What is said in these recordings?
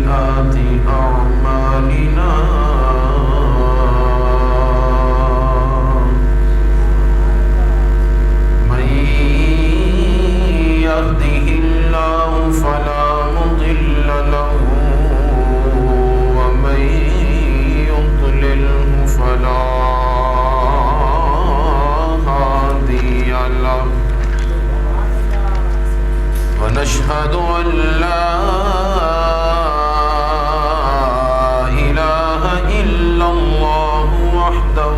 سيئات أعمالنا من يهده الله فلا مضل له ومن يضلله فلا هادي له ونشهد أن لا إله إلا الله وحده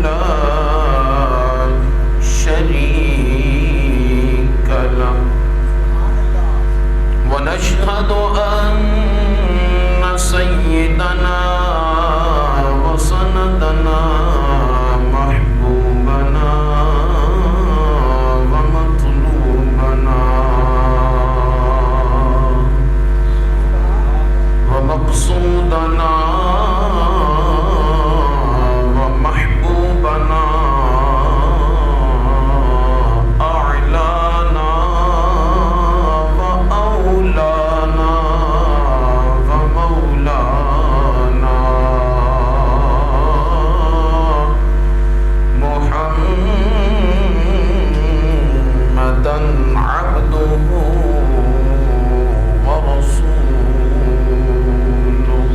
لا شريك له ونشهد أن سيدنا وسندنا محبوبنا ومطلوبنا ومقصودنا ومحبوبنا أعلانا وأولانا ومولانا محمدا عبده ورسوله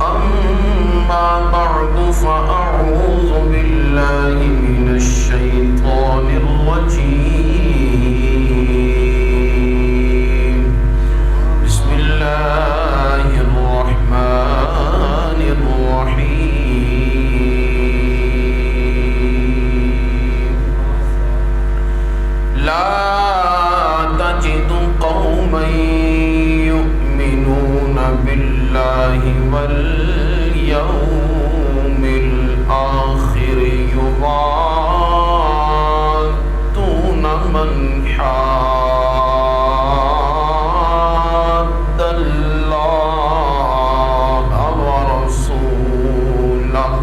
أما بعد فأعوذ بالله من الشيطان الرجيم بسم الله الرحمن الرحيم لا تجد قوما يؤمنون بالله واليوم الآخر يوادون من حاد الله ورسوله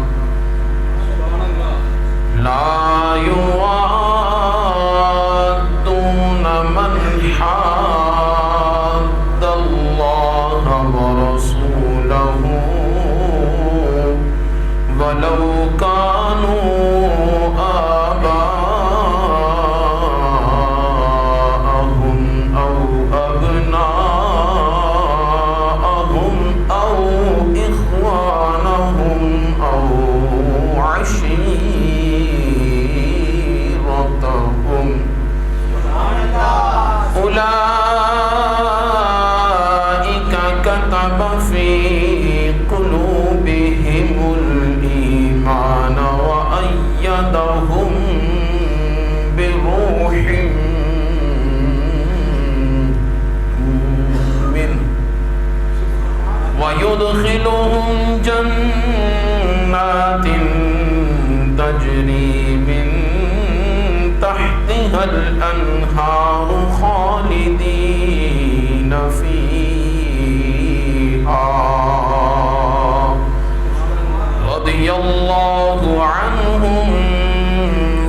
لا يوادون من حاد الله ورسوله ولو كانوا آباءهم أو أبناءهم أو إخوانهم أو عشيرتهم أولئك كتب في قلوبهم الإيمان وأيدهم بروح منه ويدخلهم جنات تجري من تحتها الأنهار خالدين فيها رضي الله عنهم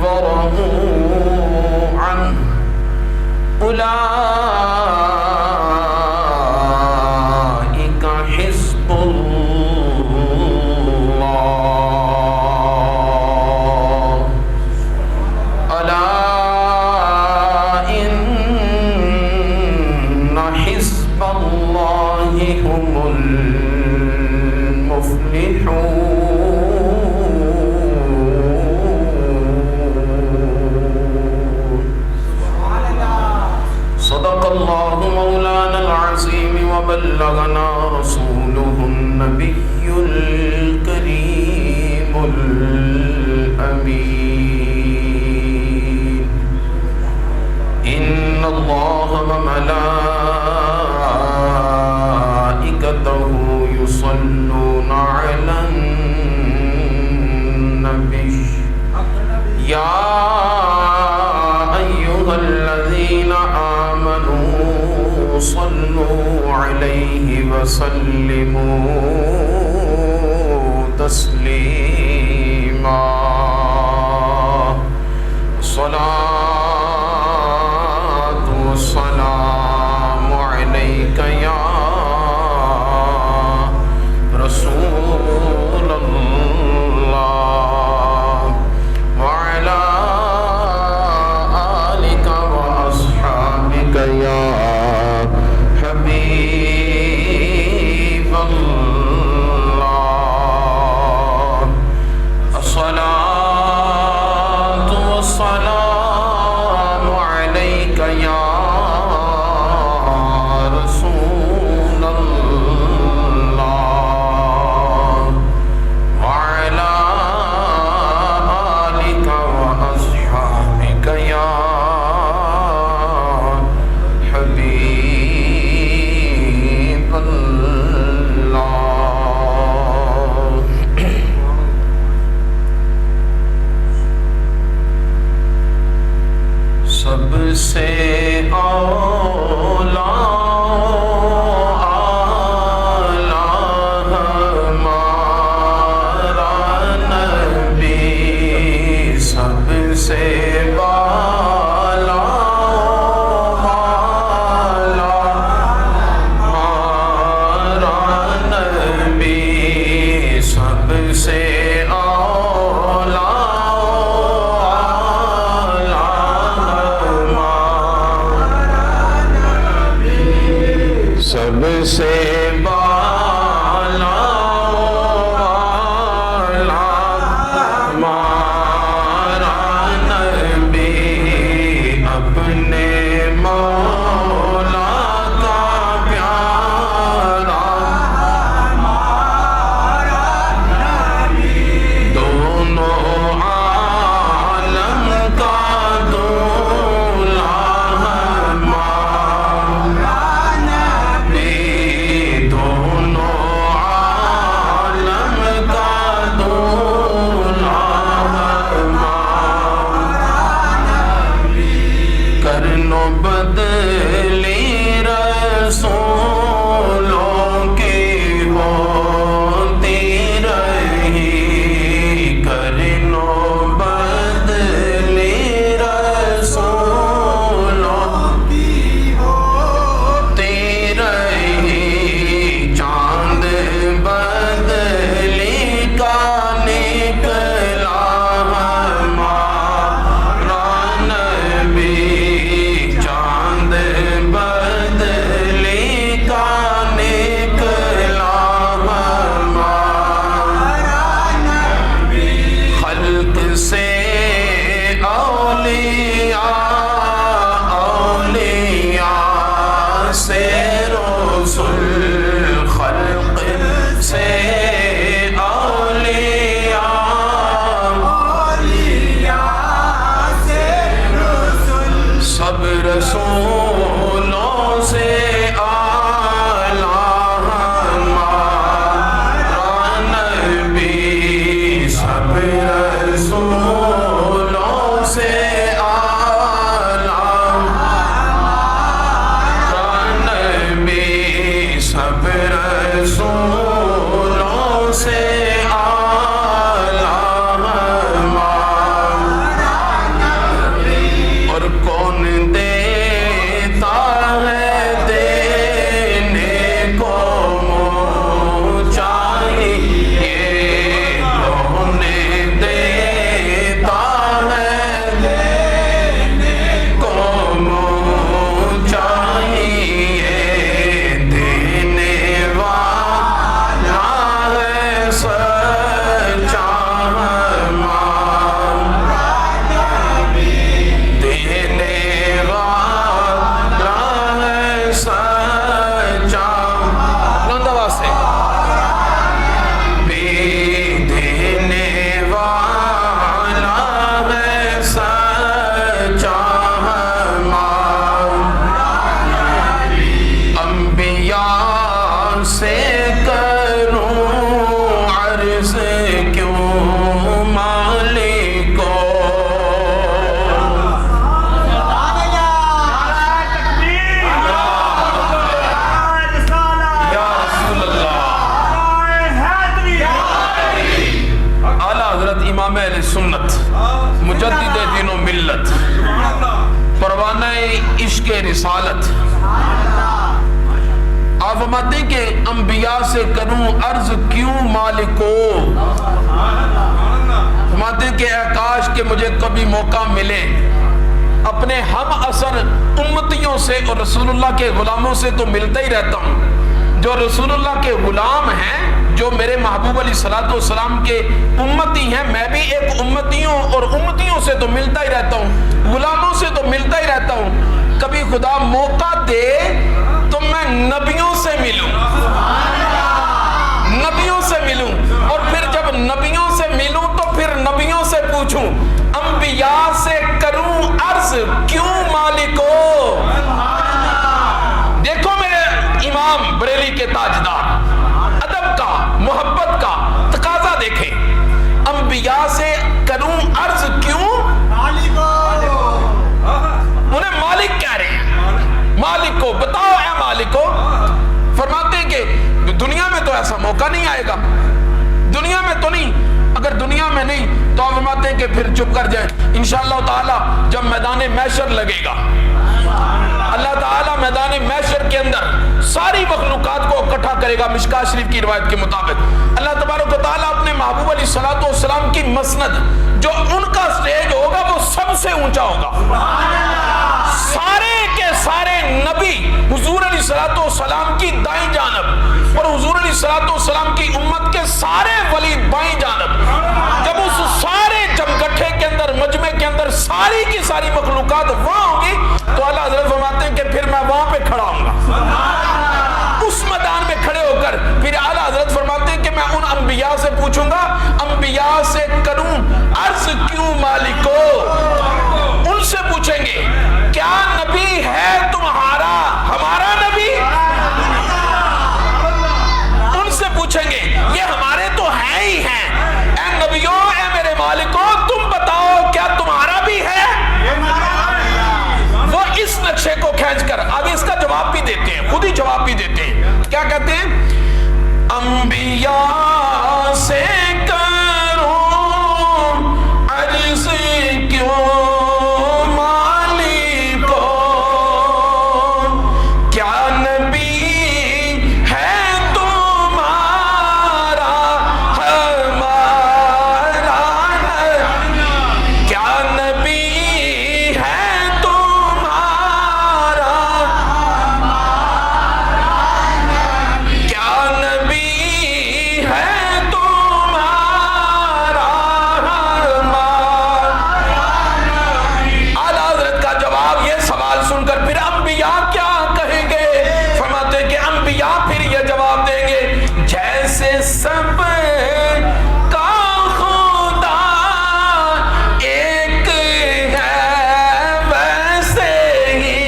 ورضوا عنه أولئك حزب الله ألا إن حزب الله هم المفلحون صدق الله مولانا العظيم وبلغنا رسوله النبي الكريم الأمين إن الله وملائكته يصلون على النبي يا أيها الذين آمنوا صلوا عليه وسلموا تسليما سے اولا رسالت آپ فرماتے ہیں کہ انبیاء سے کروں عرض کیوں مالکو، فرماتے ہیں کہ اے کاش کہ مجھے کبھی موقع ملے اپنے ہم اثر امتیوں سے اور رسول اللہ کے غلاموں سے تو ملتا ہی رہتا ہوں، جو رسول اللہ کے غلام ہیں، جو میرے محبوب علیہ السلام کے امتی ہیں، میں بھی ایک امتیوں اور امتیوں سے تو ملتا ہی رہتا ہوں، غلاموں سے تو ملتا ہی رہتا ہوں، کبھی خدا موقع دے تو میں نبیوں سے ملوں، نبیوں سے ملوں، اور پھر جب نبیوں سے ملوں تو پھر نبیوں سے پوچھوں، انبیاء سے کروں عرض کیوں مالکو۔ دیکھو میرے امام بریلی کے تاجدار، ادب کا، محبت کا تقاضا دیکھیں، انبیاء سے کروں عرض کیوں مالکو، انہیں چپ کر جائیں. انشاءاللہ تعالی جب میدان محشر لگے گا اللہ تعالیٰ میدان محشر کے اندر ساری مخلوقات کو اکٹھا کرے گا. مشکاۃ شریف کی روایت کے مطابق اللہ تبارک و تعالیٰ اپنے محبوب علیہ الصلوۃ والسلام کی مسند جو ان کا سٹیج ہوگا وہ سب سے اونچا ہوگا. سارے کے سارے نبی حضور علیہ الصلوۃ والسلام کی دائیں جانب اور حضور علیہ الصلوۃ والسلام کی امت کے سارے ولی بائیں جانب. جب اس سارے جمگٹھے کے اندر مجمع کے اندر ساری کی ساری مخلوقات وہاں ہوگی تو اللہ حضرت فرماتے ہیں کہ پھر میں وہاں پہ کھڑا ہوں گا. اس میدان میں کھڑے ہو کر پھر اعلیٰ حضرت فرماتے ہیں کہ میں ان انبیاء سے پوچھوں گا, انبیاء سے کروں عرض کیوں مالکو. ان سے پوچھیں گے کیا نبی ہے تمہارا ہمارا نبی. ان سے پوچھیں گے یہ ہمارے تو ہیں ہی ہیں, اے نبیوں اے میرے مالکو تم بتاؤ کیا تمہارا بھی ہے. وہ اس نقشے کو کھینچ کر آگے اس کا جواب بھی دیتے ہیں, خود ہی جواب بھی دیتے ہیں. کیا کہتے ہیں؟ انبیاء سے کروں عرض کیوں مالکو, کیا نبی ہے تمہارا ہمارا, کیا نبی ہے تمہارا, کیا نبی ہے تمہارا ہمارا. اعلیٰ حضرت کا جواب یہ سوال سن کر پھر انبیاء کیا کہیں گے؟ فرماتے ہیں کہ انبیاء پھر یہ جواب دیں گے جیسے سب کا خدا ایک ہے ویسے ہی,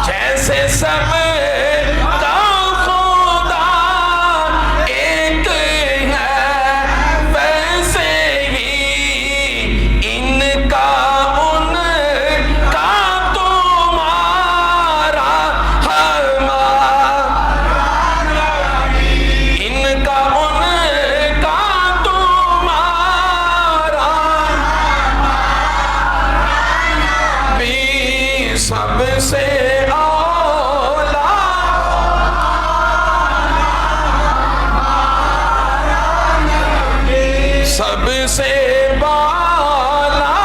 جیسے سب کا خدا ایک ہے ویسے ہی, ان کا ان کا تمہارا ہمارا, ان کا ان کا تمہارا بھی سب سے اولا, سب سے بالا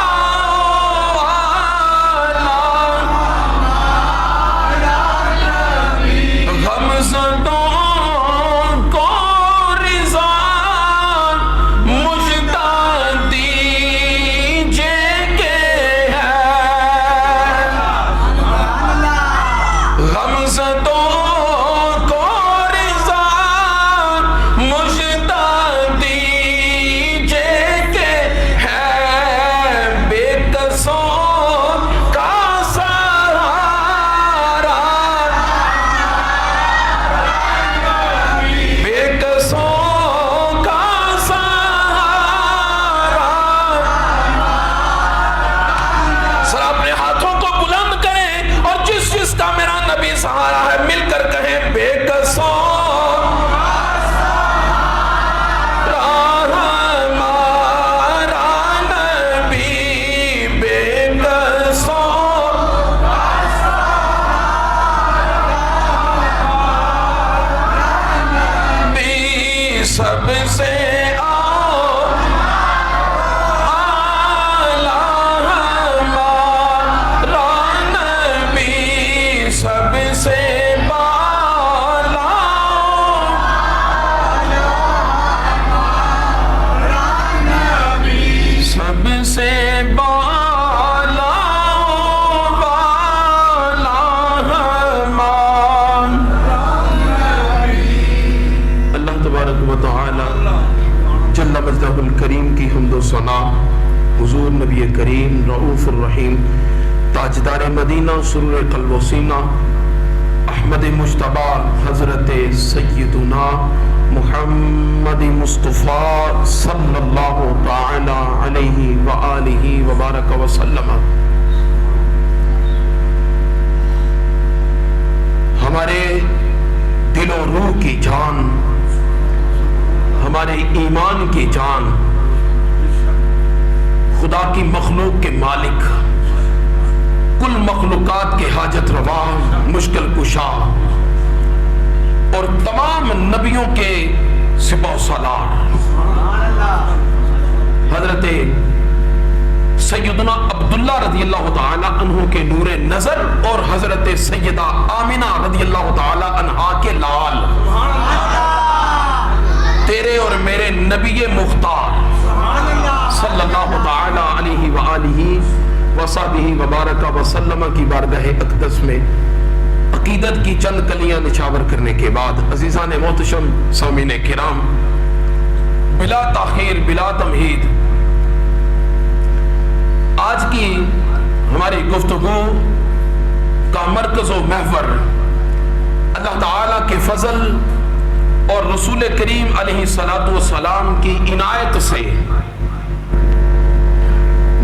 غمزدوں کو رضا مجھتا دیجئے کہ ہے, غمزدوں کو رضا مجھتا دیجئے کہ ہے, بے کسوں کا سہارا, بے کسوں کا سہارا. سر اپنے ہاتھوں کو بلند کریں اور جس جس کا میرا نبی سہارا ہے مل کر کہیں بے کسوں ہمارا نبی, بے کسوں بھی سب سے سب سے بالا, سب سے بالا بالا ہمان. اللہ تبارک و تعالی جل وجلہ الکریم کی حمد و ثنا حضور نبی کریم رؤوف الرحیم تاجدار مدینہ سرور قلب و سینہ احمد مجتبی حضرت سیدنا محمد مصطفیٰ صلی اللہ تعالی علیہ وآلہ وبارک وسلم. ہمارے دل و روح کی جان, ہمارے ایمان کی جان کی مخلوق کے مالک، کل مخلوقات کے حاجت روا، مشکل کشا، اور تمام نبیوں کے سپہ سالار حضرت سیدنا عبداللہ رضی اللہ تعالی عنہ کے نور نظر اور حضرت سیدہ آمنہ رضی اللہ تعالی عنہا کے لال، تیرے اور میرے نبی مختار صلی اللہ تعالی علیہ وآلہ وصحبہ وبارک وسلم کی بارگاہ اقدس میں عقیدت کی چند کلیاں نچھاور کرنے کے بعد عزیزان محتشم سامعین کرام، بلا تاخیر بلا تمہید آج کی ہماری گفتگو کا مرکز و محور اللہ تعالیٰ کے فضل اور رسول کریم علیہ الصلوۃ والسلام کی عنایت سے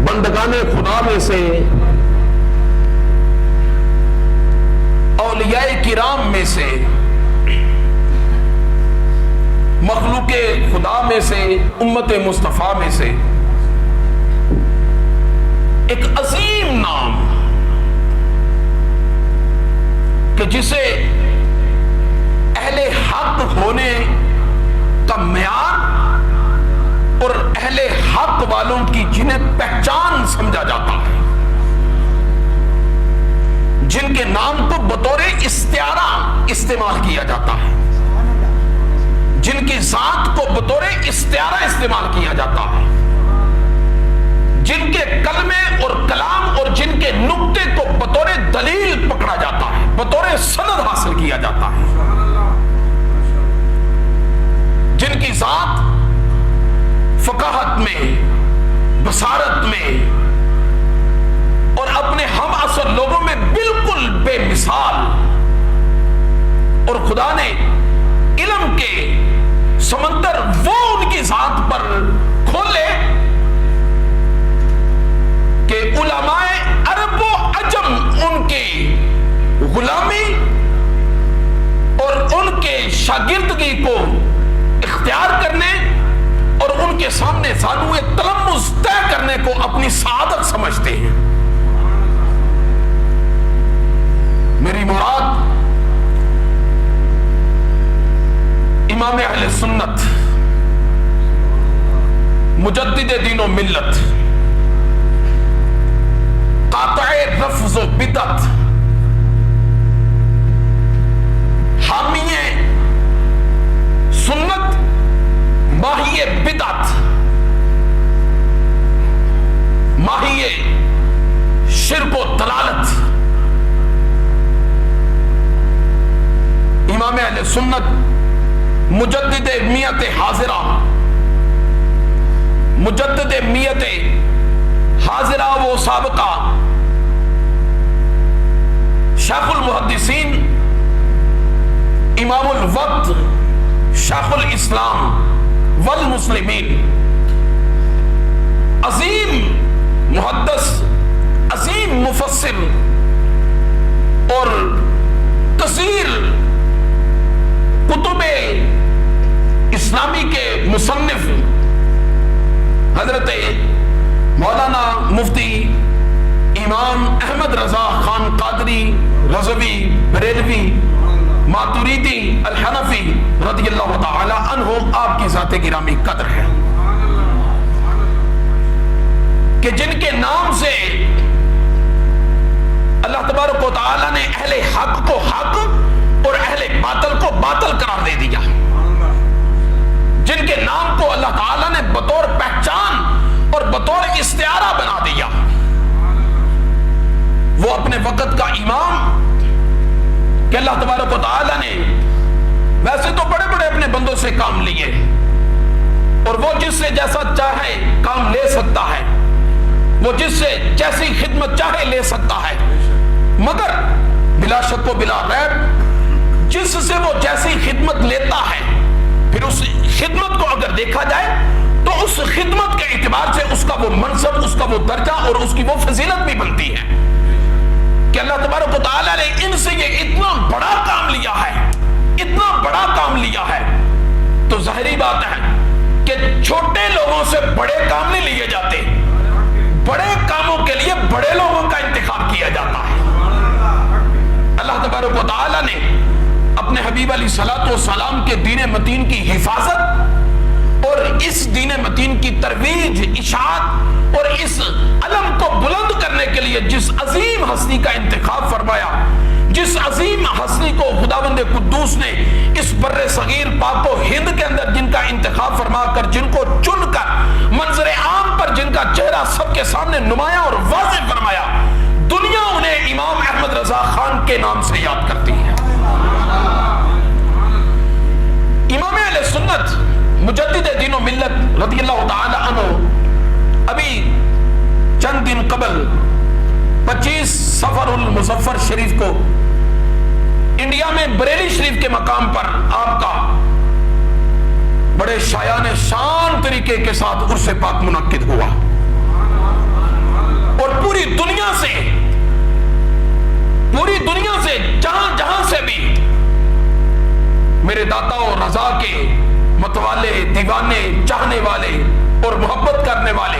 بندگان خدا میں سے، اولیاء کرام میں سے، مخلوق خدا میں سے، امت مصطفیٰ میں سے ایک عظیم نام کہ جسے اہل حق ہونے کا معیار اور اہل حق والوں کی جنہیں پہچان سمجھا جاتا ہے، جن کے نام کو بطور استعارہ استعمال کیا جاتا ہے، جن کی ذات کو بطور استعارہ استعمال کیا جاتا ہے، جن کے کلمے اور کلام اور جن کے نقطے کو بطور دلیل پکڑا جاتا ہے، بطور سند حاصل کیا جاتا ہے، جن کی ذات فقاہت میں، بصارت میں اور اپنے ہم عصر لوگوں میں بالکل بے مثال، اور خدا نے علم کے سمندر وہ ان کی ذات پر کھولے کہ علماء عرب و عجم ان کی غلامی اور ان کے شاگردگی کو اختیار کرنے اور ان کے سامنے زانوئے تلمس طے کرنے کو اپنی سعادت سمجھتے ہیں۔ میری مراد امام اہل سنت، مجدد دین و ملت، قاطع لفظ و بدعت، حامی سنت، ماہی بدعت، ماہی شرک و دلالت، امام اہل سنت مجدد میت حاضرہ، مجدد میت حاضرہ و سابقہ، شیخ المحدثین، امام الوقت، شیخ الاسلام والمسلمین، عظیم محدث، عظیم مفسر اور کثیر کتب اسلامی کے مصنف حضرت مولانا مفتی امام احمد رضا خان قادری رضوی بریلوی ماتوریدی الحنفی رضی اللہ تعالی عنہ، آپ کی ذات گرامی قدر ہے کہ جن کے نام سے اللہ تبارک و تعالی نے اہل حق کو حق اور اہل باطل کو باطل قرار دے دیا، جن کے نام کو اللہ تعالی نے بطور پہچان اور بطور استعارہ بنا دیا، وہ اپنے وقت کا امام کہ اللہ تبارک و تعالی نے ویسے تو بڑے بڑے اپنے بندوں سے کام لیے اور وہ جس سے جیسا چاہے کام لے سکتا ہے، وہ جس سے جیسی خدمت چاہے لے سکتا ہے، مگر بلا شک و بلا ریب جس سے وہ جیسی خدمت لیتا ہے، پھر اس خدمت کو اگر دیکھا جائے تو اس خدمت کے اعتبار سے اس کا وہ منصب، اس کا وہ درجہ اور اس کی وہ فضیلت بھی بنتی ہے کہ اللہ تبارک و تعالی نے ان سے یہ اتنا بڑا کام لیا ہے، اتنا بڑا کام لیا ہے، تو ظاہری بات ہے کہ چھوٹے لوگوں سے بڑے کام نہیں لیے جاتے، بڑے لوگوں کا انتخاب کیا جاتا ہے۔ اللہ تبارک و تعالی نے اپنے حبیب علیہ الصلوۃ والسلام کے دین متین کی حفاظت اور اس دین متین کی ترویج، اشاعت اور اس علم کو بلند کرنے کے لیے جس عظیم ہستی کا انتخاب فرمایا، جس عظیم ہستی کو خداوند قدوس نے اس بر صغیر پاک و ہند کے اندر جن کا انتخاب فرما کر، جن کو چن کر منظر عام پر جن کا چہرہ سب کے سامنے نمایاں اور واضح فرمایا، دنیا انہیں امام احمد رضا خان کے نام سے یاد کرتی ہے۔ امام اہل سنت مجدد دین و ملت رضی اللہ تعالی عنہ ابھی چند دن قبل 25 صفر المظفر شریف کو انڈیا میں بریلی شریف کے مقام پر آپ کا بڑے شایان شان طریقے کے ساتھ عرس پاک منعقد ہوا، اور پوری دنیا سے جہاں جہاں سے بھی میرے داتا و رضا کے متوالے، دیوانے، چاہنے والے اور محبت کرنے والے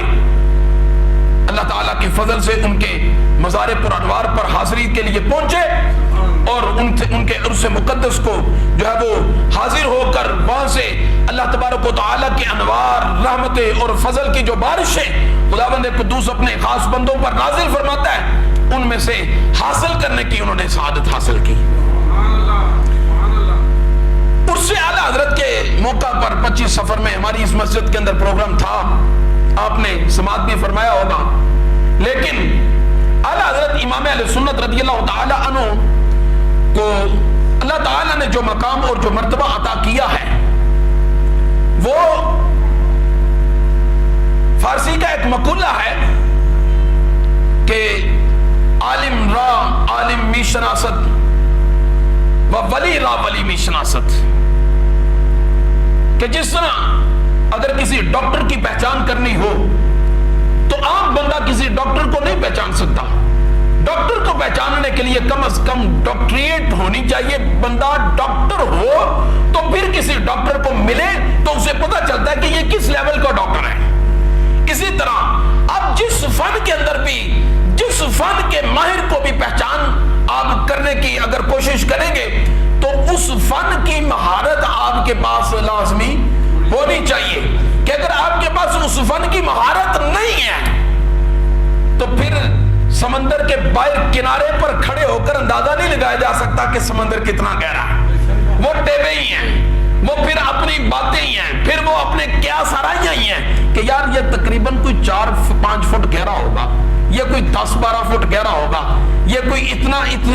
اللہ تعالیٰ کے فضل سے ان کے مزار پر انوار پر حاضری کے لیے پہنچے، اور ان کے عرس مقدس کو جو ہے وہ حاضر ہو کر وہاں سے اللہ تبارک و تعالیٰ کے انوار، رحمتیں اور فضل کی جو بارشیں خداوند قدوس اپنے خاص بندوں پر نازل فرماتا ہے، ان میں سے حاصل کرنے کی انہوں نے سعادت حاصل کی۔ عرس اعلیٰ حضرت کے موقع پر 25 سفر میں ہماری اس مسجد کے اندر پروگرام تھا، آپ نے سماعت بھی فرمایا ہوگا، لیکن اعلیٰ حضرت امام اہل سنت رضی اللہ تعالی عنہ کو اللہ تعالیٰ نے جو مقام اور جو مرتبہ عطا کیا ہے، وہ فارسی کا ایک مقولہ ہے کہ عالم را عالم می شناست و ولی را ولی می شناست، کہ جس طرح اگر کسی ڈاکٹر کی پہچان کرنی ہو تو عام بندہ کسی ڈاکٹر کو نہیں پہچان سکتا، ڈاکٹر کو پہچاننے کے لیے کم از کم ڈاکٹریٹ ہونی چاہیے، بندہ ڈاکٹر ہو تو پھر کسی ڈاکٹر کو ملے تو اسے پتہ چلتا ہے کہ یہ کس لیول کا ڈاکٹر ہے۔ اسی طرح اب جس فن کے اندر بھی، جس فن کے ماہر کو بھی پہچان آپ کرنے کی اگر کوشش کریں گے تو اس فن کی مہارت آپ کے پاس لازمی ہونی چاہیے، کہ اگر آپ کے پاس اس فن کی مہارت نہیں ہے تو پھر سمندر کے باہر کنارے پر کھڑے ہو کر اندازہ نہیں لگایا جا سکتا کہ سمندر کتنا گہرا ہے۔ وہ ٹیبے ہی ہیں، وہ پھر اپنی باتیں ہی ہیں، پھر وہ اپنے کیا سرائیاں ہی ہیں کہ یار یہ تقریباً کوئی 4-5 فٹ گہرا ہوگا، یہ کوئی 10-12 فٹ گہرا ہوگا، یہ کوئی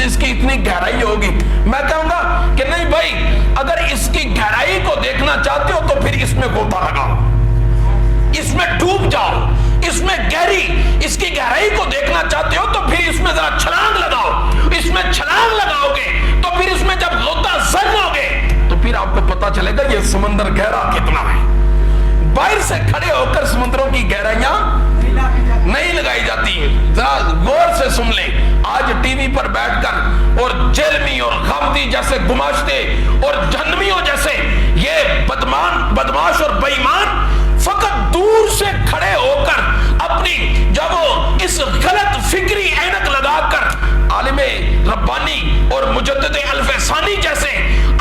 اس کی اتنی گہرائی ہوگی۔ میں کہوں گا کہ نہیں بھائی، اگر اس کی گہرائی کو دیکھنا چاہتے ہو تو پھر اس میں غوطہ لگاؤ، اس میں ڈوب جاؤ، اس میں اس کی گہرائی کو دیکھنا چاہتے ہو تو پھر اس میں ذرا چھلانگ لگاؤ، اس میں چھلانگ لگاؤ گے تو پھر اس میں جب غوطہ زن ہوگے تو پھر آپ کو پتا چلے گا یہ سمندر گہرا کتنا ہے۔ باہر سے کھڑے ہو کر سمندروں کی گہرائیاں نہیں لگائی جاتی۔ ذرا غور سے سن لیں، آج ٹی وی پر بیٹھ کر اور جیلمی اور غامدی جیسے گماشتے اور جہنمیوں جیسے یہ بدماش اور بے ایمان فقط دور سے کھڑے ہو کر اپنی جب وہ اس غلط فکری اینک لگا کر عالم ربانی اور مجدد الف ثانی جیسے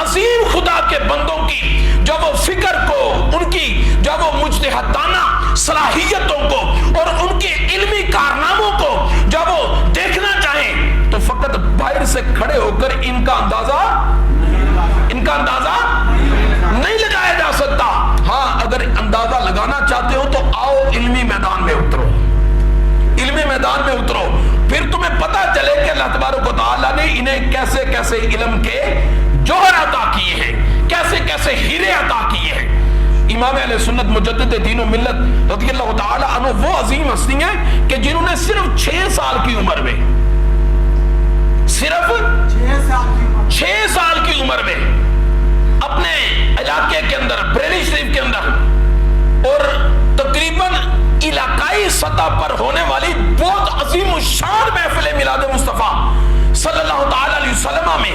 عظیم خدا کے بندوں کی جب وہ فکر کو، ان کی جب وہ مجتہدانہ صلاحیتوں کو اور ان کے علمی کارناموں کو جب وہ دیکھنا چاہیں تو فقط باہر سے کھڑے ہو کر ان کا اندازہ نہیں لگایا جا سکتا۔ ہاں اگر اندازہ لگانا چاہتے ہو تو آؤ علمی میدان میں اترو، علمی میدان میں اترو، پھر تمہیں پتا چلے کہ اللہ تبارک و تعالیٰ نے انہیں کیسے کیسے علم کے جوہر عطا کیے ہیں، کیسے کیسے ہیرے عطا کیے ہیں۔ امام اہل سنت مجدد دین و ملت رضی اللہ تعالی عنہ وہ عظیم ہستی ہیں کہ جنہوں نے صرف 6 سال کی عمر میں، صرف 6 سال کی عمر میں اپنے علاقے کے اندر، بریلی شریف کے اندر اور تقریباً علاقائی سطح پر ہونے والی بہت عظیم الشان محفل میلاد مصطفیٰ صلی اللہ تعالی علیہ وسلم میں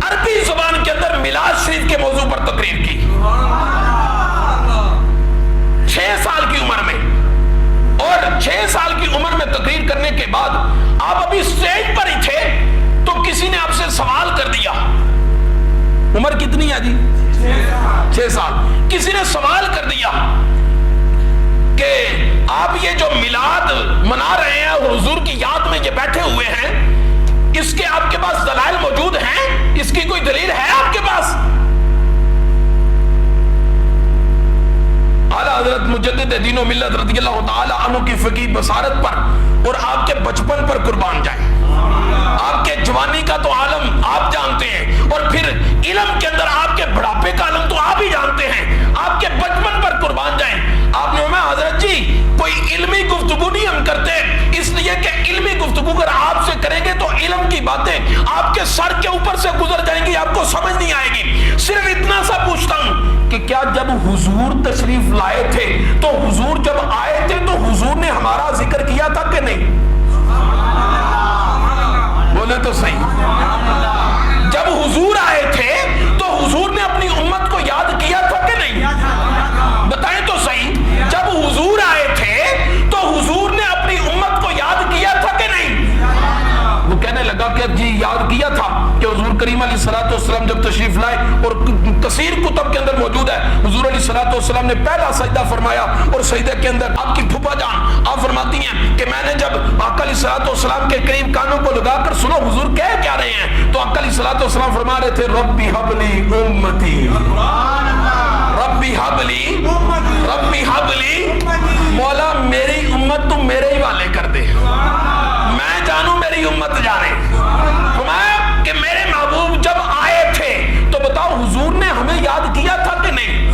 عربی زبان کے اندر میلاد شریف کے موضوع پر تقریر کی 6 سال کی عمر میں، اور 6 سال کی عمر میں تقریر کرنے کے بعد آپ ابھی اسٹیج پر ہی تھے تو کسی نے آپ سے سوال کر دیا. عمر کتنی ہے جی؟ 6 سال. کسی نے سوال کر دیا کہ آپ یہ جو میلاد منا رہے ہیں اور حضور کی یاد میں یہ بیٹھے ہوئے ہیں، اس کے آپ کے پاس دلائل موجود ہیں؟ اس کی کوئی دلیل ہے آپ کے پاس؟ اعلیٰ حضرت مجدد دین و ملت رضی اللہ تعالی عنہ کی فقہی بصارت پر اور آپ کے بچپن پر قربان جائیں. آپ کے جوانی کا تو عالم آپ جانتے ہیں، اور پھر علم کے اندر آپ کے بڑھاپے کا عالم تو آپ ہی جانتے ہیں. آپ کے بچپن پر قربان جائیں. آپ نے فرمایا حضرت جی کوئی علمی گفتگو نہیں ہم کرتے، اس لیے کہ علمی گفتگو اگر آپ سے کریں گے تو علم کی باتیں آپ کے سر کے اوپر سے گزر جائیں گی، آپ کو سمجھ نہیں آئے گی. صرف اتنا سا پوچھتا ہوں کہ کیا جب حضور تشریف لائے تھے تو حضور جب آئے تھے تو حضور نے ہمارا ذکر کیا تھا کہ نہیں؟ بولے تو صحیح. جب حضور آئے تھے تو حضور نے اپنی امت کو یاد کیا تھا کہ نہیں؟ بتائیں تو صحیح. جب حضور آئے تھے تو حضور نے اپنی امت کو یاد کیا تھا کہ نہیں؟ وہ کہنے لگا کہ جی یاد کیا تھا کہ حضور کریم علیہ الصلوۃ والسلام جب تشریف لائے، اور کثیر کتب کے اندر موجود ہے، حضور علیہ الصلوۃ والسلام نے پہلا سجدہ فرمایا، اور سجدے کے اندر آپ کی پھپھا جان آپ فرماتی ہیں کہ میں نے جب آقا علیہ الصلوۃ والسلام کے قریب کانوں کو لگا کر سنو حضور کہہ کیا رہے ہیں، تو آقا علیہ الصلوۃ والسلام فرما رہے تھے ربی حبلی امتی، ربی حبلی، ربی حبلی، مولا میری امت تو میرے ہی والے کر دے، میں جانوں میری امت جانے. فرمایا کہ میرے محبوب جب آئے تھے تو بتاؤ حضور نے ہمیں یاد کیا تھا کہ نہیں؟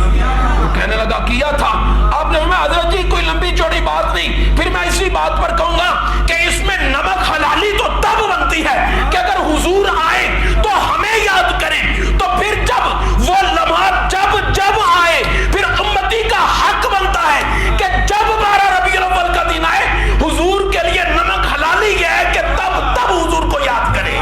وہ کہنے لگا کیا تھا. آپ نے فرمایا حضرت جی کوئی لمبی چوڑی بات نہیں، پھر میں اسی بات پر کہوں گا کہ اس میں نمک حلالی تو تب بنتی ہے کہ اگر حضور آئے تو ہمیں یاد کریں، تو پھر جب وہ لمحات جب آئے پھر امتی کا حق بنتا ہے کہ جب 12 ربیع الاول کا دن آئے حضور کے لیے نمک حلالی یہ ہے کہ تب حضور کو یاد کریں.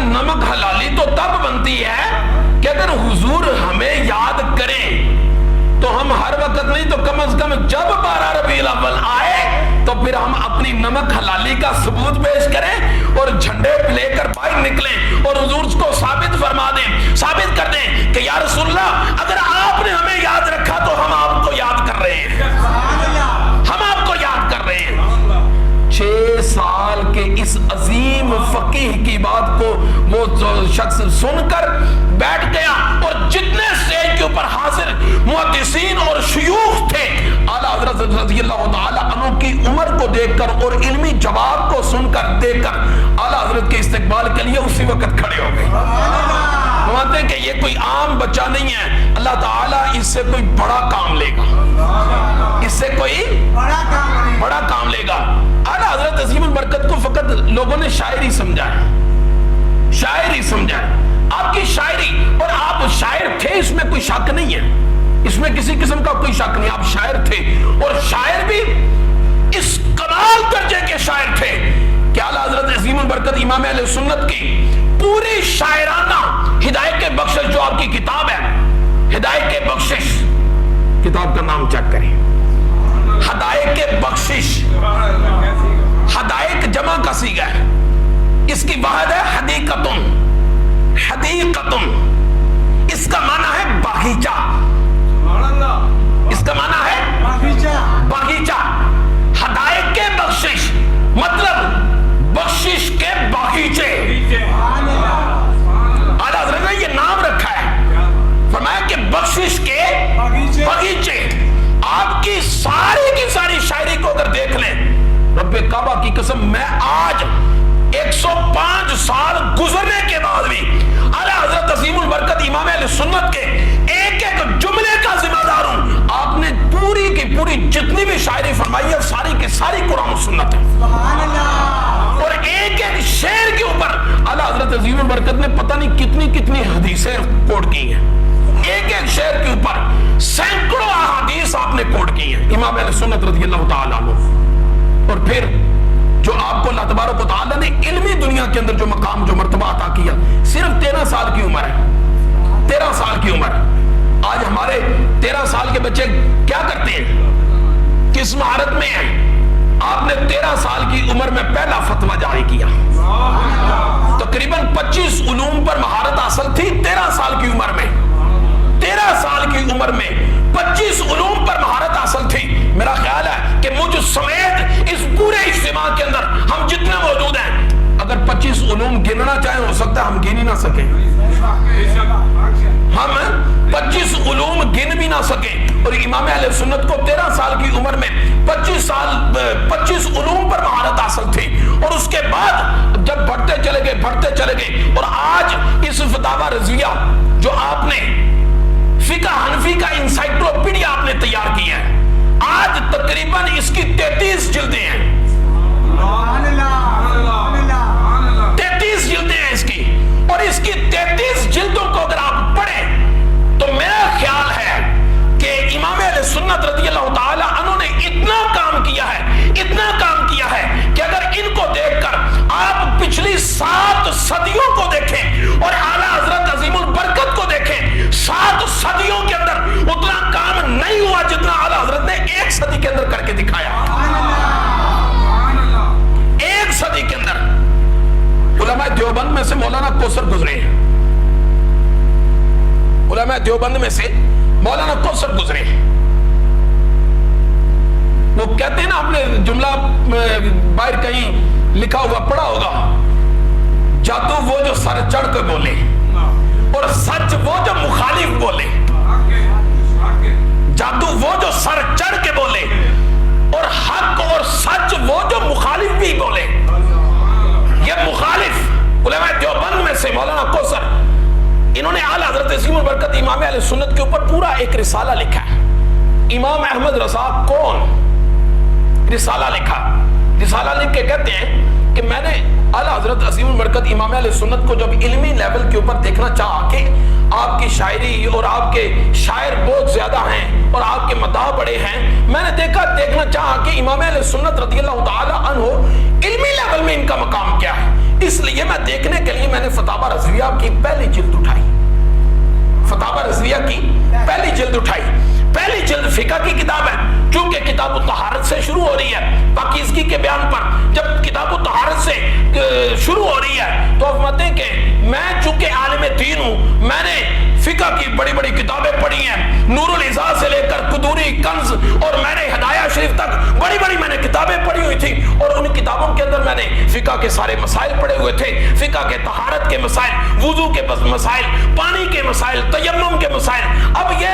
نمک حلالی تو تب بنتی ہے کہ اگر حضور ہمیں یاد کریں تو ہم ہر وقت نہیں تو کم از کم جب 12 ربیع الاول آئے تو پھر ہم اپنی نمک حلالی کا ثبوت پیش کریں اور جھنڈے لے کر باہر نکلیں اور حضور کو ثابت فرما دیں، ثابت کر دیں کہ یا رسول اللہ اگر آپ نے ہمیں یاد رکھا تو ہم آپ کو یاد کر رہے ہیں، ہم آپ کو یاد کر رہے ہیں. 6 سال کے اس عظیم فقیہ کی بات کو وہ شخص سن کر بیٹھ گیا، اور جتنے اسٹیج کے اوپر حاضر محدثین اور شیوخ تھے اعلیٰ حضرت رضی اللہ تعالی عنہ کی عمر کو دیکھ کر اور علمی جواب کو سن کر دیکھ کر اعلیٰ حضرت کے استقبال کے لیے اسی وقت کھڑے ہو گئے. فرماتے ہیں کہ یہ کوئی عام بچہ نہیں ہے، اللہ تعالیٰ اس سے کوئی بڑا کام لے گا، اس سے کوئی بڑا کام لے گا. اعلیٰ حضرت عظیم البرکت کو فقط لوگوں نے شاعری سمجھا ہے، شاعری سمجھا ہے. آپ کی شاعری، اور آپ شاعر تھے اس میں کوئی شک نہیں ہے، اس میں کسی قسم کا کوئی شک نہیں، آپ شاعر تھے، اور شاعر بھی اس کمال درجے کے شاعر تھے کہ اعلیٰ حضرت عظیم البرکت امام اہل سنت کی پوری شاعرانہ ہدایت کے بخشش جو آپ کی کتاب ہے، ہدایت کے بخشش، کتاب کا نام چیک کریں، ہدایت کے بخشش، ہدایت جمع کا صیغہ ہے، اس کی واحد ہے حدیقتن، حدیقتن، اس کا معنی ہے باغیچہ، اس کا معنی ہے باغیچہ. ہدایت کے بخشش مطلب بخشش کے باغیچے. اعلیٰ حضرت نے یہ نام رکھا ہے، فرمایا کہ بخشش کے باغیچے. آپ کی ساری شاعری کو اگر دیکھ لیں، رب کعبہ کی قسم میں آج 105 سال گزرنے کے بعد بھی اعلیٰ حضرت عظیم البرکت امام اہل سنت کے ایک ایک جملے کا ذمہ دار ہوں. آپ نے پوری کی پوری جتنی بھی شاعری فرمائی ہے ساری کی ساری قرآن و سنت ہے، اور ایک ایک شعر کے اوپر اعلیٰ حضرت عظیم البرکت نے پتہ نہیں کتنی حدیثیں کوٹ کی ہیں. ایک ایک شعر کے اوپر سینکڑوں احادیث آپ نے کوٹ کی ہیں. امام اہل سنت رضی اللہ تعالیٰ عنہ. اور پھر جو آپ کو اللہ تبارک و تعالیٰ نے علمی دنیا کے اندر جو مقام جو مرتبہ عطا کیا, صرف 13 سال کی عمر ہے, 13 سال کی عمر. آج ہمارے 13 سال کے بچے کیا کرتے ہیں, کس مہارت میں ہیں؟ آپ نے 13 سال کی عمر میں پہلا فتویٰ جاری کیا. تقریباً 25 علوم پر مہارت حاصل تھی 13 سال کی عمر میں. 13 سال کی عمر میں 25 علوم پر مہارت حاصل تھی. میرا خیال ہے کہ مجھ سمیت اس پورے اجتماع کے اندر ہم جتنے موجود ہیں, اگر 25 علوم گننا چاہیں ہو سکتا ہے ہم گن ہی نہ سکیں. ہم 25 علوم گن بھی نہ سکیں. اور امام اہل سنت کو 13 سال کی عمر میں 25 علوم پر مہارت حاصل تھی. اور اس کے بعد جب بڑھتے چلے گئے اور آج اس فتاوی رضویہ جو آپ نے فقہ حنفی کا انسائکلوپیڈیا آپ نے تیار کیا ہے, آج تقریباً اس کی 33 جلدیں ہیں. 33 جلدیں ہیں اس کی. اور اس کی 33 جلدوں کو اگر آپ پڑھیں تو میرا خیال ہے کہ امام اہل سنت رضی اللہ تعالی عنہ نے اتنا کام کیا ہے کہ اگر ان کو دیکھ کر آپ پچھلی 7 صدیوں کو دیکھیں اور اعلیٰ حضرت عظیم البرکت کو دیکھیں, 7 صدیوں کے اندر اتنا کام نہیں ہوا جتنا اعلیٰ حضرت نے 1 صدی کے اندر کر کے دکھایا. 1 صدی کے اندر علماء دیوبند میں سے مولانا کوثر گزرے ہیں. علماء دیوبند میں سے مولانا کوثر گزرے ہیں. وہ کہتے ہیں نا, آپ نے جملہ باہر کہیں لکھا ہوا پڑھا ہوگا, جادو وہ جو سر چڑھ کے بولے اور سچ وہ جو مخالف بولے. جادو وہ جو سر چڑھ کے بولے اور حق اور سچ وہ جو مخالف بھی بولے. یہ مخالف علماء دیوبند میں سے مولانا کوثر, انہوں نے اعلیٰ حضرت عظیم البرکت امام اہل سنت کے اوپر پورا ایک رسالہ لکھا ہے. امام احمد رضا کون, رسالہ لکھا. رسالہ لکھ کے کہتے ہیں کہ میں نے اعلیٰ حضرت عظیم البرکت امام اہل سنت کو جب علمی لیول کے اوپر دیکھنا چاہا کہ آپ کی شاعری اور آپ کے شاعر بہت زیادہ ہیں اور آپ کے مداح بڑے ہیں, میں نے دیکھنا چاہا کہ امام اہل سنت رضی اللہ تعالی عنہ علمی لیول میں ان کا مقام کیا ہے. اس لیے میں دیکھنے کے لیے میں نے فتاوی رضویہ کی پہلی جلد اٹھائی. فتاوی رضویہ کی پہلی جلد اٹھائی. پہلی جلد فقہ کی کتاب ہے, چونکہ کتاب الطہارت سے شروع ہو رہی ہے. پاکیزگی کے بیان پر جب کتاب الطہارت سے شروع ہو رہی ہے تو آپ فرماتے ہیں کہ میں چونکہ عالم دین ہوں, میں نے فقہ کی بڑی بڑی کتابیں پڑھی ہیں, نور العزاء سے لے کر قدوری, کنز اور میں نے ہدایہ شریف تک بڑی بڑی میں نے کتابیں پڑھی ہوئی تھی. اور ان کتابوں کے اندر میں نے فقہ کے سارے مسائل پڑھے ہوئے تھے. فقہ کے طہارت کے مسائل, وضو کے مسائل, پانی کے مسائل, تیمم کے مسائل. اب یہ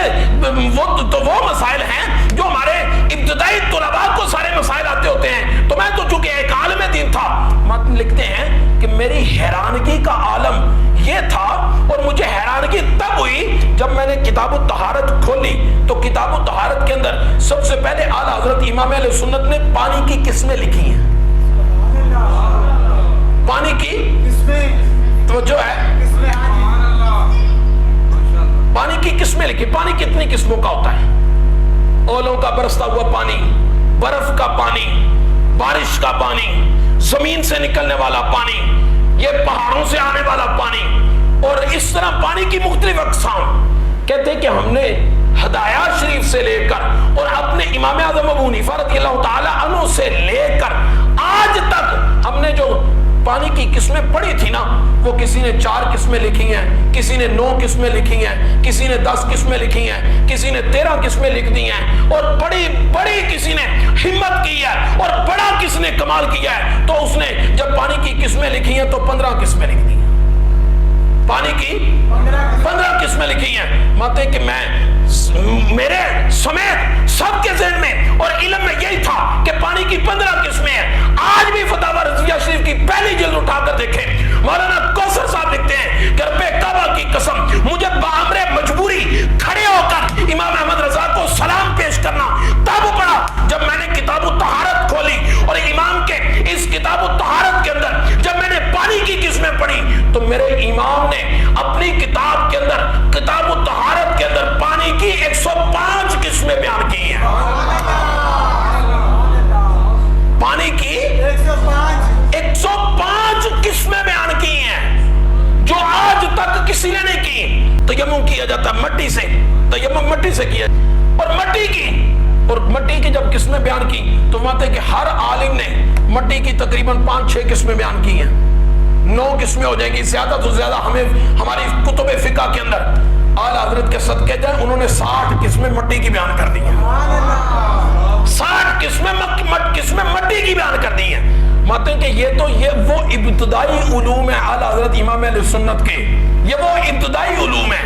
وہ مسائل ہیں جو ہمارے ابتدائی طلباء کو سارے مسائل آتے ہوتے ہیں. تو میں تو چونکہ ایک عالم دین تھا, متن لکھتے ہیں کہ میری حیرانگی کا عالم یہ تھا اور مجھے حیرانگی تب ہوئی جب میں نے کتاب الطہارت کھولی تو کتاب الطہارت کے اندر سب سے پہلے اعلیٰ حضرت امام اہل سنت نے پانی کی قسمیں لکھی ہیں. پانی کی توجہ ہے, پانی کی قسمیں لکھی. پانی کتنی قسموں کا ہوتا ہے؟ اولوں کا برستا ہوا پانی, برف کا پانی, بارش کا پانی, زمین سے نکلنے والا پانی, یہ پہاڑوں سے آنے والا پانی, اور اس طرح پانی کی مختلف اقسام. کہتے ہیں کہ ہم نے ہدایہ شریف سے لے کر اور اپنے امام اعظم ابو حنیفہ رضی اللہ تعالی عنہ سے لے کر آج تک ہم نے جو پانی کی قسمیں پڑھی تھی نا, وہ کسی نے 4 قسمیں لکھی ہیں, کسی نے 9 قسمیں لکھی ہیں, کسی نے 10 قسمیں لکھی ہیں, کسی نے 13 قسمیں لکھ دی ہیں, اور بڑی کسی نے ہمت کی ہے اور بڑا کس نے کمال کیا ہے تو اس نے جب پانی کی قسمیں لکھی ہیں تو 15 قسمیں لکھ دی ہیں. پانی کی 15 قسمیں لکھی ہیں. ماتے کہ میرے سمیت سب کے ذہن میں اور علم میں یہی تھا کہ پانی کی 15 قسمیں ہیں. آج بھی فتاوی رضویہ شریف کی پہلی جلد اٹھا کر دیکھیں, مولانا کوثر صاحب لکھتے ہیں کہ رب کعبہ کی قسم مجھے بامر مجبوری کھڑے ہو کر امام احمد رضا کو سلام پیش کرنا تب پڑا جب میں نے کتاب الطہارت کھولی, اور امام کے اس کتاب الطہارت کے اندر جب میں نے پانی کی قسمیں پڑھی تو میرے امام نے اپنی کتاب کے اندر, کتاب الطہارت کے اندر پانی کی 105 قسمیں بیان کی مٹی سے، تیمم مٹی سے کیا، اور مٹی کی جب قسمیں بیان کی تو ماتے کہ ہر عالم نے مٹی کی تقریباً 5-6 قسمیں بیان کی ہیں، 9 قسمیں ہو جائیں گی، زیادہ تو زیادہ ہمیں ہماری کتب فقہ کے اندر اعلیٰ حضرت کے صدقے جائیں، انہوں نے 60 قسمیں مٹی کی بیان کر دی ہیں، 60 قسمیں مٹی کی بیان کر دی ہیں۔ ماتے کہ یہ وہ ابتدائی علوم ہے اعلیٰ حضرت امام اہل سنت کے، یہ وہ ابتدائی علوم ہے۔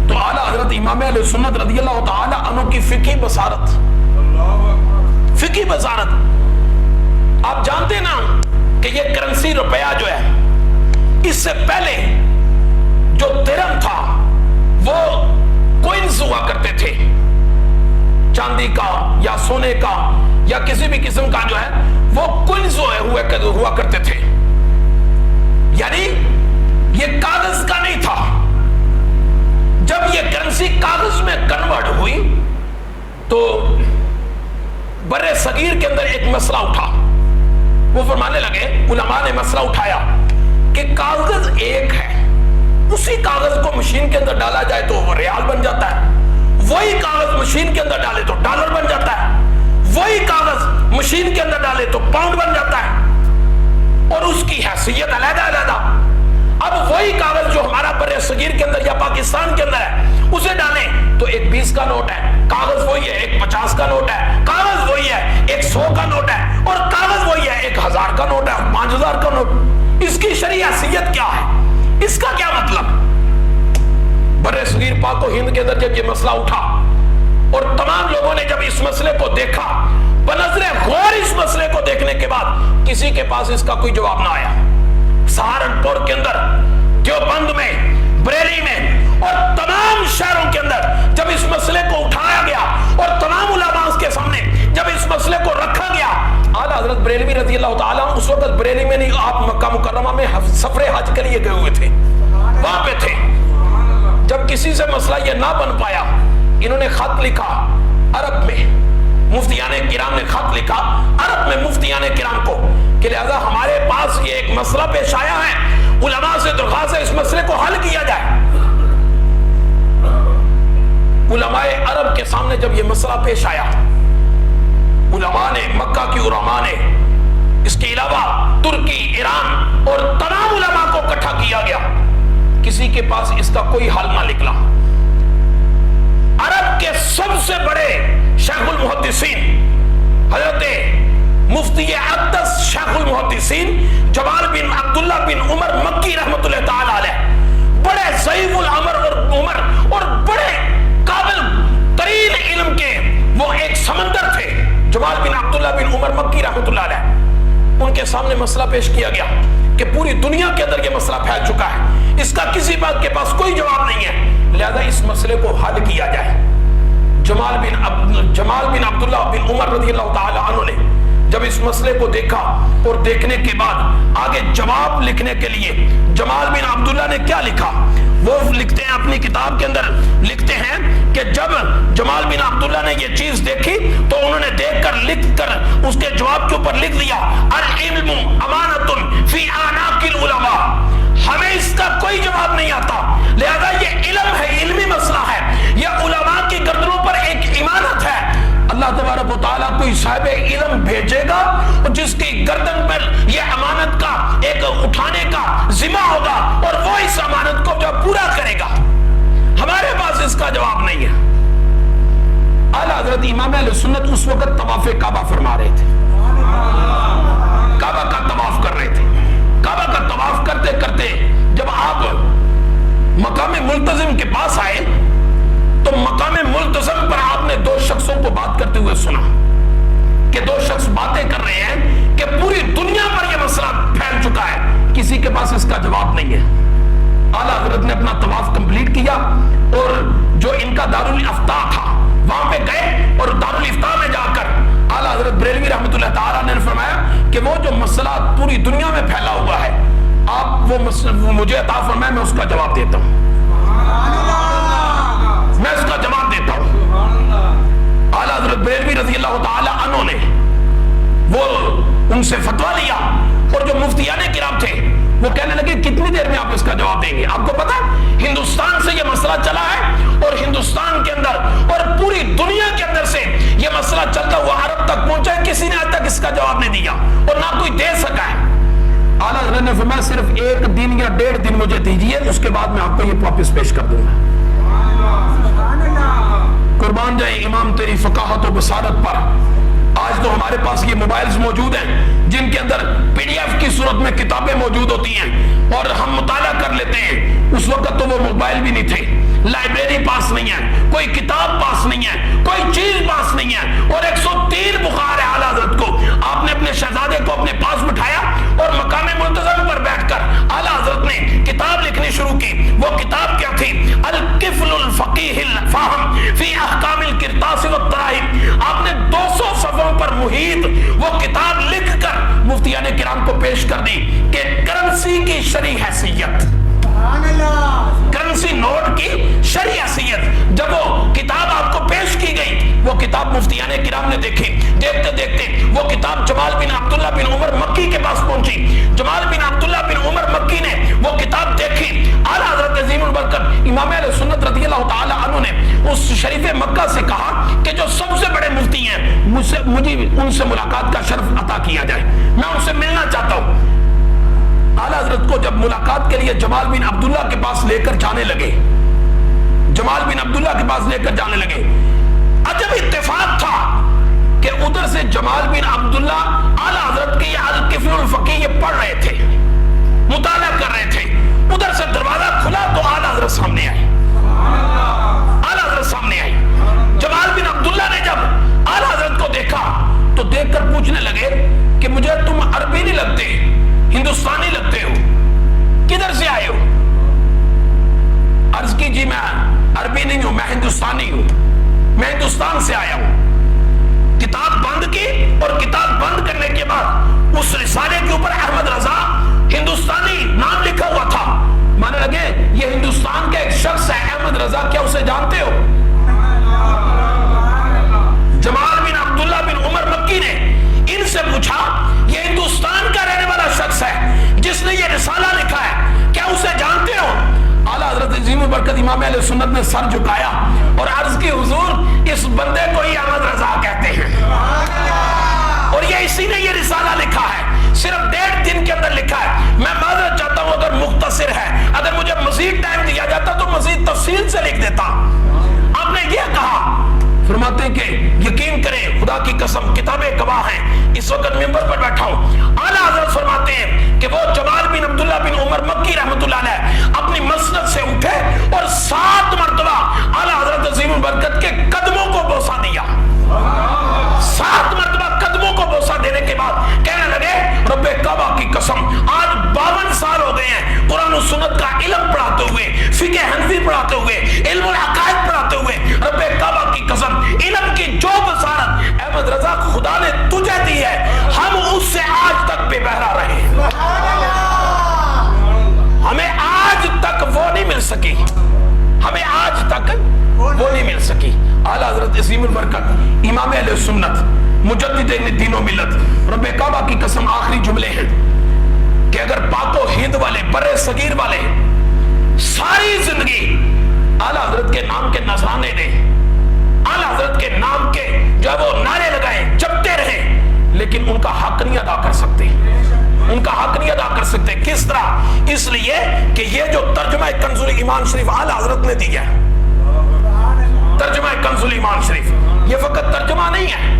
تو اعلیٰ حضرت امام اہل سنت رضی اللہ تعالی عنہ کی فقہی بصارت، آپ جانتے نا کہ یہ کرنسی روپیہ جو ہے، اس سے پہلے جو درہم تھا وہ کوئنز ہوا کرتے تھے، چاندی کا یا سونے کا یا کسی بھی قسم کا جو ہے وہ کوئنز ہوا کرتے تھے، یعنی یہ کاغذ کا نہیں تھا۔ جب یہ کرنسی کاغذ میں کنورٹ ہوئی تو برے صغیر کے اندر ایک مسئلہ اٹھا، وہ فرمانے لگے، علماء نے مسئلہ اٹھایا کہ کاغذ ایک ہے، اسی کاغذ کو مشین کے اندر ڈالا جائے تو وہ ریال بن جاتا ہے، وہی کاغذ مشین کے اندر ڈالے تو ڈالر بن جاتا ہے، وہی کاغذ مشین کے اندر ڈالے تو پاؤنڈ بن جاتا ہے، اور اس کی حیثیت علیحدہ۔ اب وہی کاغذ جو ہمارا برے صغیر کے اندر یا پاکستان کے اندر ہے، اسے ڈالیں تو ایک 20 کا نوٹ ہے، کاغذ وہی ہے، ایک 50 کا نوٹ ہے، کاغذ وہی ہے، ایک 100 کا نوٹ ہے، اور کاغذ وہی ہے، 1000 کا نوٹ ہے، 5000 کا نوٹ۔ اس کی شرعی حیثیت کیا ہے؟ اس کا کیا مطلب؟ برے صغیر پاک و ہند کے اندر جب یہ مسئلہ اٹھا اور تمام لوگوں نے جب اس مسئلے کو دیکھا، بنظر غور اس مسئلے کو دیکھنے کے بعد کسی کے پاس اس کا کوئی جواب نہ آیا۔ سہارنپور کے اندر، دیوبند میں، بریلی میں اور تمام شہروں کے اندر جب اس مسئلے کو اٹھایا گیا اور تمام علماء کے سامنے جب اس مسئلے کو رکھا گیا، اعلیٰ حضرت بریلوی رضی اللہ تعالیٰ اس وقت بریلی میں نہیں، آپ مکہ مکرمہ میں سفر حج کے لیے گئے ہوئے تھے، وہاں پہ تھے۔ جب کسی سے مسئلہ یہ نہ بن پایا، انہوں نے خط لکھا عرب میں، مفتیان کرام نے خط لکھا عرب میں مفتیان کرام کو کہ لہذا ہمارے پاس یہ ایک مسئلہ پیش آیا ہے، علماء سے درخواست ہے اس مسئلے کو حل کیا جائے۔ علماء عرب کے سامنے جب یہ مسئلہ پیش آیا، علماء نے، مکہ کی علماء نے، اس کے علاوہ ترکی، ایران اور تمام علماء کو اکٹھا کیا گیا، کسی کے پاس اس کا کوئی حل نہ نکلا۔ عرب کے سب سے بڑے شیخ المحدثین حضرت مفتی اقدس شیخ المحدثین جمال بن عبداللہ بن عمر مکی رحمت اللہ تعالی علیہ، بڑے ضعیف العمر اور بڑے قابل ترین علم کے وہ ایک سمندر تھے، جمال بن عبداللہ بن عمر مکی رحمت اللہ علیہ۔ ان کے سامنے مسئلہ پیش کیا گیا کہ پوری دنیا کے اندر یہ مسئلہ پھیل چکا ہے، اس کا کسی بات کے پاس کوئی جواب نہیں ہے، لہذا اس مسئلے کو حل کیا جائے۔ جمال بن عبداللہ بن عمر رضی اللہ تعالی عنہ نے جب اس مسئلے کو دیکھا اور دیکھنے کے بعد آگے جواب لکھنے کے لیے جمال بن عبداللہ نے کیا لکھا، وہ لکھتے ہیں اپنی کتاب کے اندر، لکھتے ہیں کہ جب جمال بن عبداللہ نے یہ چیز دیکھی تو انہوں نے دیکھ کر لکھ کر اس کے جواب کے اوپر لکھ دیا، العلم امانۃ فی اعناق العلماء، ہمیں اس کا کوئی جواب نہیں آتا، لہذا یہ علم ہے، علمی مسئلہ ہے، یہ علماء کی گردنوں پر ایک امانت ہے، اللہ تبارک و تعالیٰ کوئی صاحب علم بھیجے گا جس کی گردن پر یہ امانت کا ایک اٹھانے کا ذمہ ہوگا اور وہ اس امانت کو جو پورا کرے گا۔ ہمارے پاس اس کا جواب نہیں ہے۔ اعلیٰ حضرت امام اہل سنت اس وقت طواف کعبہ فرما رہے تھے، کعبہ کا طواف کر رہے تھے، کعبہ کا طواف کرتے کرتے جب آپ مقام ملتزم کے پاس آئے تو مقام ملتزم پر آپ نے 2 شخصوں کو بات کرتے ہوئے سنا کہ 2 شخص باتیں کر رہے ہیں کہ پوری دنیا پر یہ مسئلہ پھیل چکا ہے، کسی کے پاس اس کا جواب نہیں ہے۔ اعلیٰ حضرت نے اپنا طواف کمپلیٹ کیا اور جو ان کا دارالافتاء تھا وہاں پہ گئے اور دارالافتاء میں جا کر اعلیٰ حضرت بریلوی رحمۃ اللہ تعالیٰ نے فرمایا کہ وہ جو مسئلہ پوری دنیا میں پھیلا ہوا ہے، آپ وہ مجھے عطا فرمائے، میں اس کا جواب دیتا ہوں، میں اس کا جواب دیتا ہوں۔ اعلیٰ حضرت بریلوی رضی اللہ تعالی عنہ نے وہ ان سے فتویٰ لیا اور جو مفتیان کرام تھے وہ کہنے لگے کتنی دیر میں آپ اس کا جواب دیں گے؟ آپ کو پتا ہندوستان سے یہ مسئلہ چلا ہے اور ہندوستان کے اندر اور پوری دنیا کے اندر سے یہ مسئلہ چلتا ہوا عرب تک پہنچا ہے، کسی نے آج تک اس کا جواب نہیں دیا اور نہ کوئی دے سکا ہے۔ اعلیٰ حضرت نے فرمایا صرف 1 دن یا 1.5 دن مجھے دیجیے، اس کے بعد میں آپ کو یہ واپس پیش کر دوں گا۔ قربان جائے امام تیری فقاہت و بصارت پر۔ آج تو ہمارے پاس یہ موبائلز موجود ہیں جن کے اندر PDF کی صورت میں کتابیں موجود ہوتی ہیں اور ہم مطالعہ کر لیتے ہیں۔ اس وقت تو وہ موبائل بھی نہیں تھے، لائبریری پاس نہیں ہے، کوئی کتاب پاس نہیں ہے، کوئی چیز پاس نہیں ہے، اور 103 بخار ہے اعلیٰ حضرت کو۔ آپ نے اپنے شہزادے کو اپنے پاس بٹھایا اور مقام ملتزم پر بیٹھ کر اعلیٰ حضرت نے کتاب لکھنی شروع کی۔ وہ کتاب کیا تھی؟ القفل الفقیہ الفاہم فی احکام القرطاس والتراہیم۔ آپ نے 200 صفحوں پر محیط وہ کتاب لکھ کر مفتیان کرام کو پیش کر دی کہ کرنسی کی شرعی حیثیت، کرنسی نوٹ کی شرعی حیثیت۔ جب وہ کتاب آپ کو پیش کی گئی، وہ کتاب مفتیان کرام نے دیکھی، دیکھتے دیکھتے وہ کتاب جمال بن عبداللہ بن عمر مکی کے پاس پہنچی۔ جمال بن عبداللہ بن عمر مکی نے وہ کتاب دیکھی۔ اعلیٰ حضرت عظیم البرکت امام اہل سنت رضی اللہ تعالی عنہ نے اس شریف مکہ سے کہا کہ جو سب سے بڑے مفتی ہیں مجھے ان سے ملاقات کا شرف عطا کیا جائے، میں ان سے ملنا چاہتا ہوں۔ اعلیٰ حضرت کو جب ملاقات کے لیے جمال بن عبداللہ کے پاس لے کر جانے لگے، جمال بن عبداللہ کے پاس لے کر جانے لگے، عجب اتفاق تھا کہ ادھر سے جمال بن عبداللہ اعلیٰ حضرت کے یہ القفل الفقیہ یہ پڑھ رہے تھے، مطالعہ کر رہے تھے۔ ادھر سے دروازہ کھلا تو اعلیٰ حضرت سامنے آئے، اعلیٰ حضرت سامنے آئے۔ جمال بن عبداللہ نے جب اعلیٰ حضرت کو دیکھا تو دیکھ کر پوچھنے لگے کہ مجھے تم عربی نہیں لگتے، ہندوستانی لگتے ہو، کدھر سے آئے ہو؟ عرض کی جی میں عربی نہیں ہوں، میں ہندوستانی ہوں، میں ہندوستان سے آیا ہوں۔ کتاب بند کی اور کتاب بند کرنے کے بعد اس رسالے کے اوپر احمد رضا ہندوستانی نام لکھا ہوا تھا۔ مانے لگے یہ ہندوستان کا ایک شخص ہے احمد رضا، کیا اسے جانتے ہو؟ جمال بن عبداللہ بن عمر مکی نے ان سے پوچھا یہ ہندوستان کا رہنے والا شخص ہے جس نے یہ رسالہ لکھا ہے، کیا اسے جانتے ہو؟ اعلیٰ حضرت عظیم البرکت امام اہل سنت نے سر جھکایا اور عرض کی حضور اس بندے کو ہی احمد رضا کہتے ہیں، اور یہ اسی نے یہ رسالہ لکھا ہے، صرف 1.5 دن کے اندر لکھا ہے۔ میں معذرت چاہتا ہوں اگر مختصر ہے، اگر مجھے مزید ٹائم دیا جاتا تو مزید تفصیل سے لکھ دیتا۔ آپ نے یہ کہا، فرماتے ہیں کہ یقین کریں خدا کی قسم کتابیں گواہ ہیں، اس وقت ممبر پر بیٹھا ہوں۔ اعلیٰ حضرت فرماتے ہیں کہ وہ جمال بن عبداللہ بن عمر مکی رحمۃ اللہ علیہ اپنی مسند سے اٹھے اور 7 مرتبہ اعلیٰ حضرت عظیم البرکت کے قدموں کو بوسہ دیا۔ 7 مرتبہ قدموں کو بوسہ دینے کے بعد کہنے لگے رب کعبہ کی قسم آج 52 سال ہو گئے ہیں قرآن و سنت کا علم پڑھاتے ہوئے، فقہ حنفی پڑھاتے ہوئے، علم العقائد پڑھاتے ہوئے، رب کعبہ کی قسم علم کی جو بصارت احمد رضا خدا نے تجھے دی ہے ہم اس سے آج تک بے بہرا رہے ہیں، ہمیں آج تک وہ نہیں مل سکی، ہمیں آج تک وہ نہیں مل سکی۔ اعلیٰ حضرت عظیم البرکت امام اہل سنت مجدد دین و ملت رب کعبہ کی قسم آخری جملے ہیں کہ اگر پاک و ہند والے برے صغیر والے ساری زندگی اعلیٰ حضرت کے نام کے نذرانے دیں، اعلیٰ حضرت کے نام کے جو وہ نعرے لگائیں جپتے رہیں، لیکن ان کا حق نہیں ادا کر سکتے، ان کا حق نہیں ادا کر سکتے۔ کس طرح؟ اس لیے کہ یہ جو ترجمہ کنز ایمان شریف اعلیٰ حضرت نے دیا ہے، ترجمہ کنز ایمان شریف یہ فقط ترجمہ نہیں ہے،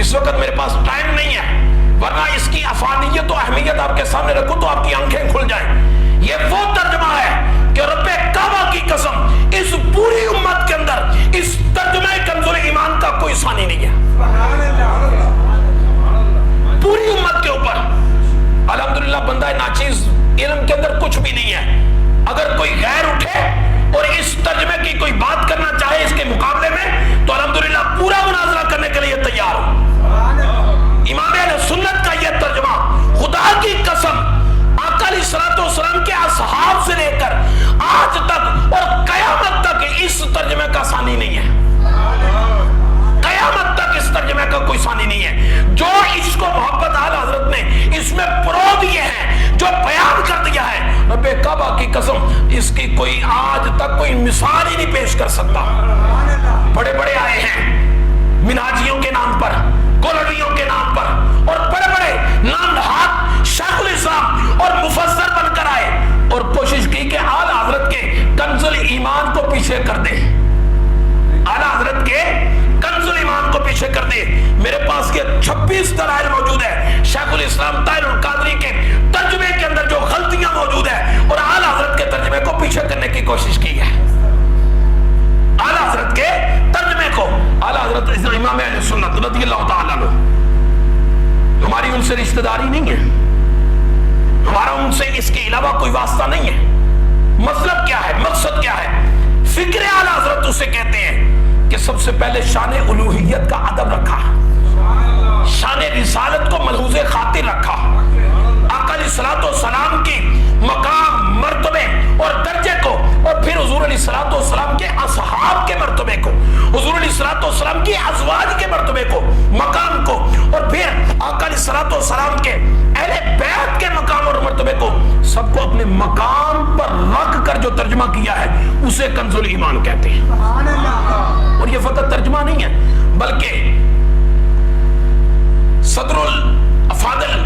اس وقت میرے پاس ٹائم نہیں ہے، ورنہ اس کی افادیت و اہمیت آپ کے سامنے رکھوں تو آپ کی آنکھیں کھل جائیں۔ یہ وہ ترجمہ ہے کہ رب کعبہ کی قسم اس پوری امت کے اندر اس ترجمہ کنز ایمان کا کوئی ثانی نہیں ہے، پوری امت کے اوپر۔ الحمدللہ بندہ ناچیز علم کے اندر کچھ بھی نہیں ہے، اگر کوئی غیر اٹھے اور اس ترجمے کی کوئی بات کرنا چاہے اس کے مقابلے میں تو الحمدللہ پورا مناظرہ کرنے کے لیے تیار ہو۔ امام اہل سنت کا یہ ترجمہ خدا کی قسم آقا علیہ الصلوۃ والسلام کے اصحاب سے لے کر آج تک اور قیامت تک اس ترجمے کا ثانی نہیں ہے، قیامت تک اس ترجمے کا کوئی ثانی نہیں ہے۔ جو عشق و محبت اعلیٰ حضرت نے اس میں پرو دیے ہیں، جو بیان کر دیا ہے، رب کعبہ کی قسم جس کی کوئی آج تک کوئی مثال ہی نہیں پیش کر سکتا. بڑے بڑے آئے ہیں مناجیوں کے نام پر, کولویوں کے نام پر, اور بڑے بڑے نام نہاد شیخ الاسلام اور مفسر بن کر آئے اور کوشش کی کہ اعلیٰ حضرت کے کنز الایمان کو پیچھے کر دے, اعلیٰ حضرت کے کنز الایمان کو پیچھے کر دے. میرے پاس یہ 26 دلائل موجود ہے شیخ الاسلام طاہر القادری کے ترجمے کے اندر جو غلطیاں موجود ہیں اور اعلیٰ حضرت کے ترجمے کو پیچھے کرنے کی کوشش کی ہے. اعلیٰ حضرت کے ترجمے کو, اعلیٰ حضرت امام اہل سنت رضی اللہ تعالیٰ عنہ, ہماری ان سے رشتہ داری نہیں ہے, ہمارا ان سے اس کے علاوہ کوئی واسطہ نہیں ہے. مطلب کیا ہے, مقصد کیا ہے؟ فکر اعلیٰ حضرت اسے کہتے ہیں کہ سب سے پہلے شان الوہیت کا ادب رکھا, شان رسالت کو ملحوظ خاطر رکھا, آقا علیہ الصلوۃ والسلام کی مقام, مرتبے اور درجے کو, اور پھر حضور علیہ الصلوۃ والسلام کے اصحاب کے مرتبے کو, حضور علیہ الصلوۃ والسلام کی ازواج کے مرتبے کو, مقام کو, اور پھر آقا علیہ الصلوۃ والسلام کے اہل بیت کے مقام اور مرتبے کو, سب کو اپنے مقام پر رکھ کر جو ترجمہ کیا ہے اسے کنز الایمان کہتے ہیں. اور یہ فقط ترجمہ نہیں ہے بلکہ صدر الافاضل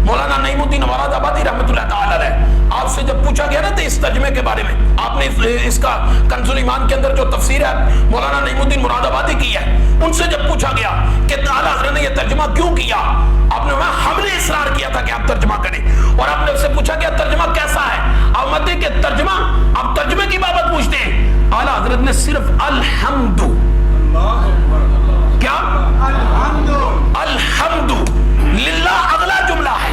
مولانا نعیم الدین مراد آبادی رحمۃ اللہ تعالی علیہ, آپ سے جب پوچھا گیا نا تو اس ترجمے کے بارے میں, آپ نے اس کا کنز الایمان کے اندر جو تفسیر ہے مولانا نعیم الدین مراد آبادی کی ہے, ان سے جب پوچھا گیا کہ اعلیٰ حضرت نے یہ ترجمہ کیوں کیا, آپ نے ہم نے اصرار کیا تھا کہ آپ ترجمہ کریں, اور آپ نے اس سے پوچھا کہ ترجمہ کیسا ہے, آپ مت کہ ترجمہ, آپ ترجمے کی بابت پوچھتے ہیں. اعلیٰ حضرت نے صرف الحمد, کیا الحمد للہ اگلا جملہ ہے,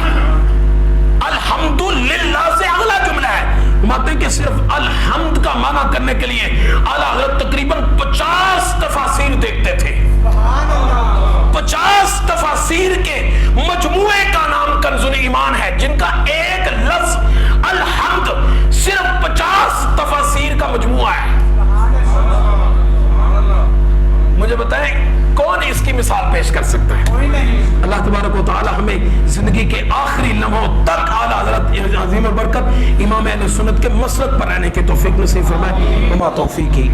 الحمد للہ سے اگلا جملہ ہے, ماتے کہ صرف الحمد کا معنی کرنے کے لیے اعلیٰ حضرت تقریباً 50 تفاسیر دیکھتے تھے. 50 تفاسیر کے مجموعے کا نام کنز الایمان ہے, جن کا ایک لفظ الحمد صرف 50 تفاسیر کا مجموعہ ہے. مجھے بتائیں کون اس کی مثال پیش کر سکتا ہے؟ اللہ تبارک و تعالی ہمیں زندگی کے آخری لمحوں تک اعلیٰ حضرت عظیم برکت امام اہل سنت کے مسلک پر رہنے کی توفیق نصیب فرمائے. وما توفیقی